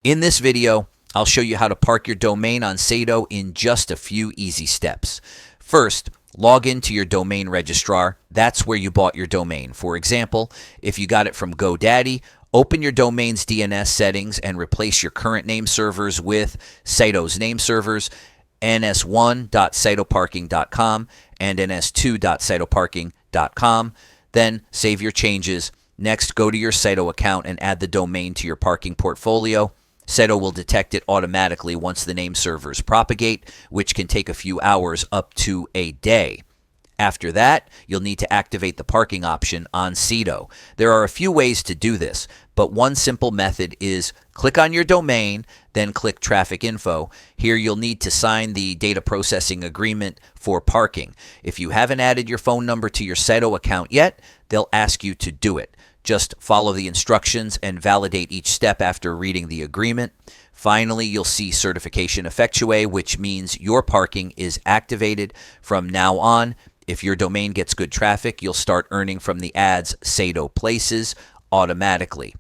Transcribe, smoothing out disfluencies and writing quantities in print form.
In this video, I'll show you how to park your domain on Sedo in just a few easy steps. First, log into your domain registrar. That's where you bought your domain. For example, if you got it from GoDaddy, open your domain's DNS settings and replace your current name servers with Sedo's name servers, ns1.sedoparking.com and ns2.sedoparking.com. Then save your changes. Next, go to your Sedo account and add the domain to your parking portfolio. Sedo will detect it automatically once the name servers propagate, which can take a few hours up to a day. After that, you'll need to activate the parking option on Sedo. There are a few ways to do this, but one simple method is click on your domain, then click Traffic Info. Here you'll need to sign the data processing agreement for parking. If you haven't added your phone number to your Sedo account yet, they'll ask you to do it. Just follow the instructions and validate each step after reading the agreement. Finally, you'll see certification effectuate, which means your parking is activated. From now on, if your domain gets good traffic, you'll start earning from the ads Sedo places automatically.